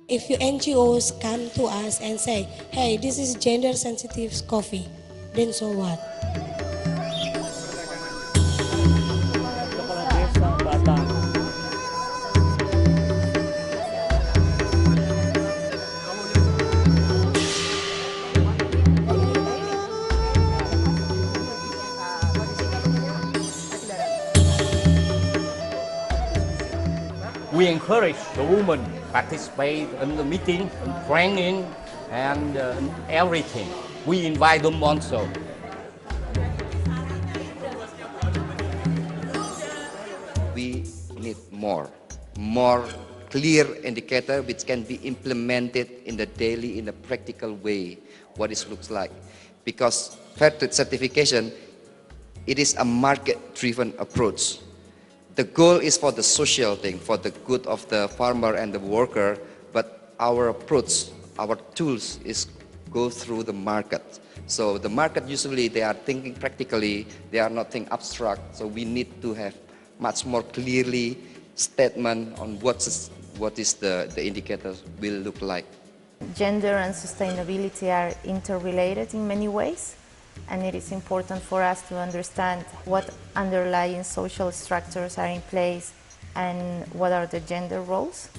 if your NGOs come to us and say, hey, this is gender sensitive coffee, then so what? We encourage the women participate in the meeting, in training, and everything. We invite them also. We need more clear indicator which can be implemented in the daily, in a practical way, what it looks like. Because fair trade certification, it is a market-driven approach. The goal is for the social thing, for the good of the farmer and the worker, but our approach, our tools is go through the market. So the market usually they are thinking practically, they are not thinking abstract, so we need to have much more clearly statement on what is the indicators will look like. Gender and sustainability are interrelated in many ways, and it is important for us to understand what underlying social structures are in place and what are the gender roles.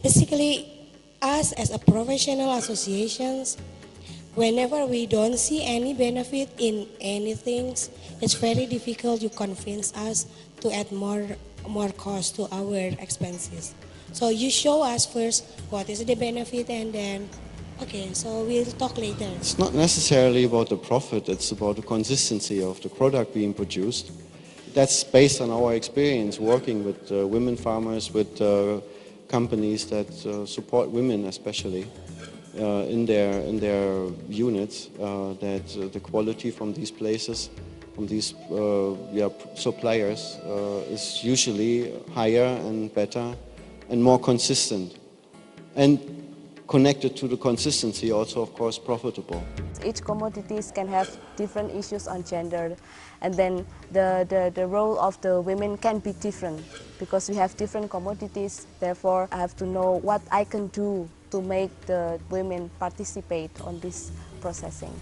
Basically, us as a professional associations, whenever we don't see any benefit in anything, it's very difficult to convince us to add more cost to our expenses. So you show us first what is the benefit, and then, okay, so we'll talk later. It's not necessarily about the profit, it's about the consistency of the product being produced. That's based on our experience working with women farmers, with companies that support women especially in their units, that the quality from these places, from these suppliers is usually higher and better and more consistent. And connected to the consistency, also of course profitable. Each commodities can have different issues on gender, and then the role of the women can be different because we have different commodities. Therefore, I have to know what I can do to make the women participate on this processing.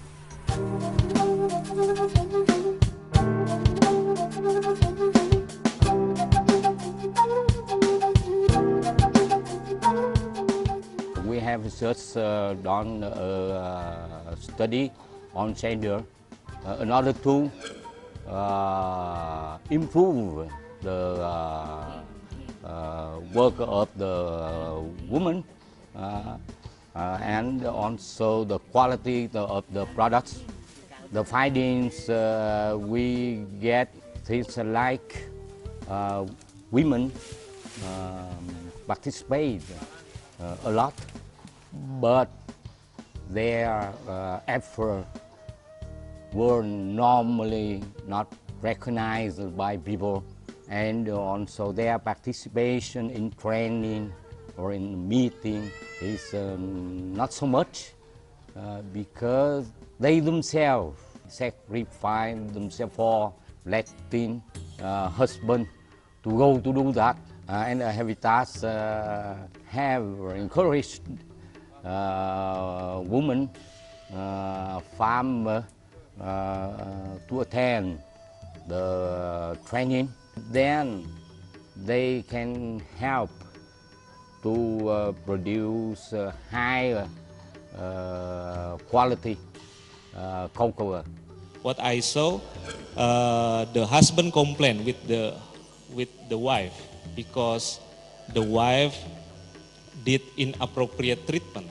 We have just done a study on gender in order to improve the work of the woman and also the quality of the products. The findings we get things like women participate a lot, but their effort were normally not recognized by people, and also their participation in training or in meeting is not so much because they themselves sacrifice themselves for letting husband to go to do that. And Habitats have encouraged women farmers to attend the training. Then they can help to produce higher quality cocoa. What I saw, the husband complained with the wife because the wife did inappropriate treatment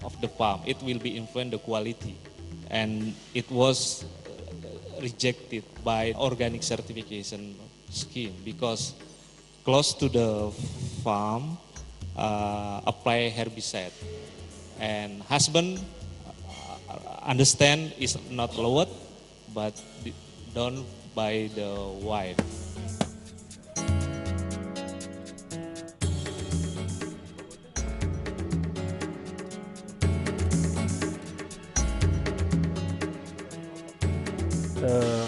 of the farm. It will be influence the quality, and it was rejected by organic certification scheme because close to the farm apply herbicide, and husband understand is not lowered but done by the wife.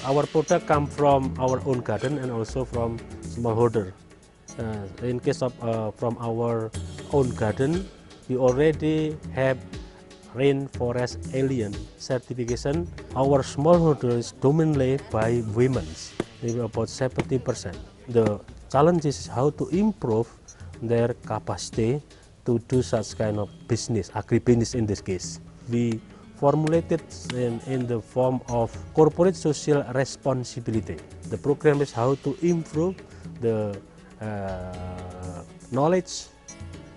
Our product come from our own garden and also from smallholder. In case of from our own garden, We already have rainforest alien certification. Our smallholder is dominated by women, maybe about 70%. The challenge is how to improve their capacity to do such kind of business, agribusiness in this case. We formulated in the form of corporate social responsibility. The program is how to improve the knowledge,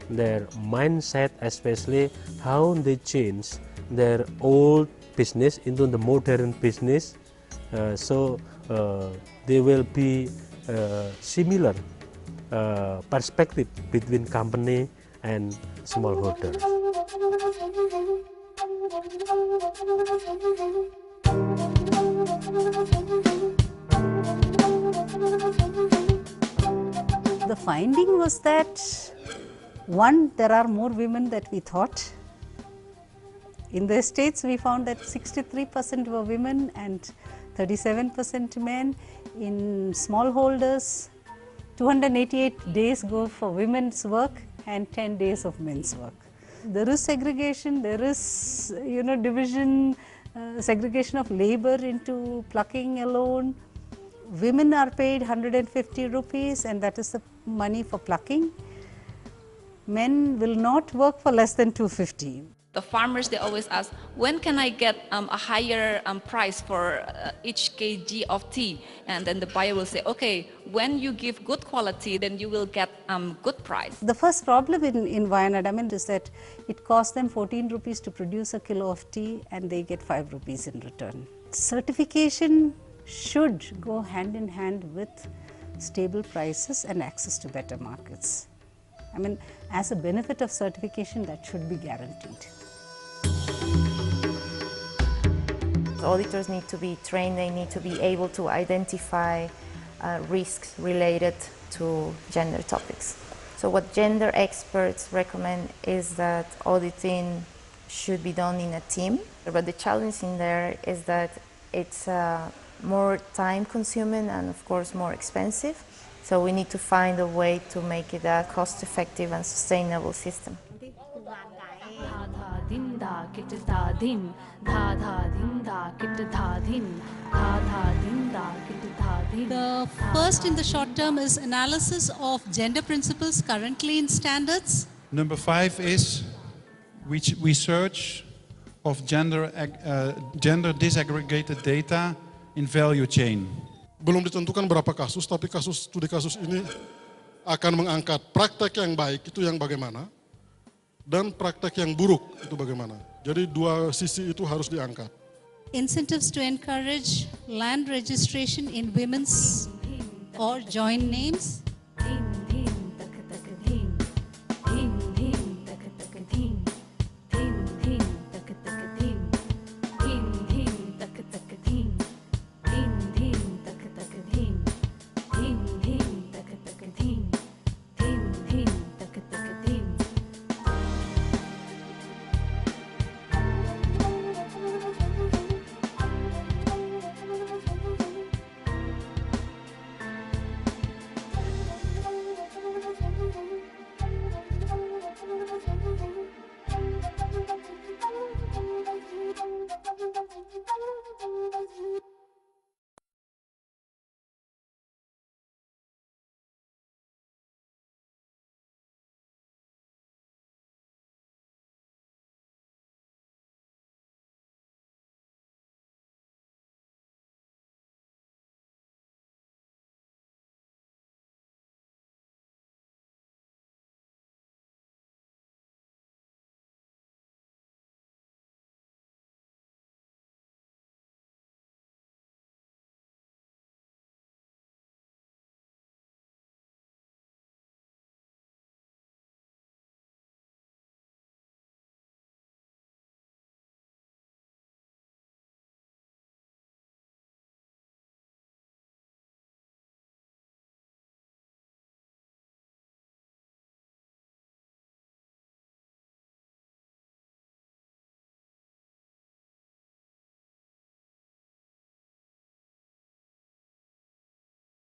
their mindset, especially how they change their old business into the modern business, so there will be similar perspective between company and smallholder. The finding was that, one, there are more women than we thought. In the States, we found that 63% were women and 37% men. In smallholders, 288 days go for women's work and 10 days of men's work. There is segregation, there is division, segregation of labor into plucking alone. Women are paid 150 rupees and that is the money for plucking. Men will not work for less than 250. The farmers, they always ask, when can I get a higher price for each kg of tea? And then the buyer will say, okay, when you give good quality, then you will get good price. The first problem in Wayanad is that it costs them 14 rupees to produce a kilo of tea and they get 5 rupees in return. Certification should go hand in hand with stable prices and access to better markets. As a benefit of certification, that should be guaranteed. Auditors need to be trained, they need to be able to identify risks related to gender topics. So what gender experts recommend is that auditing should be done in a team, but the challenge in there is that it's more time consuming and of course more expensive. So we need to find a way to make it a cost-effective and sustainable system. The first in the short term is analysis of gender principles currently in standards. Number 5 is research of gender disaggregated data in value chain. Belum ditentukan berapa kasus, tapi studi kasus ini akan mengangkat praktek yang baik itu yang bagaimana dan praktek yang buruk itu bagaimana. Jadi dua sisi itu harus diangkat. Incentives to encourage land registration in women's or joint names.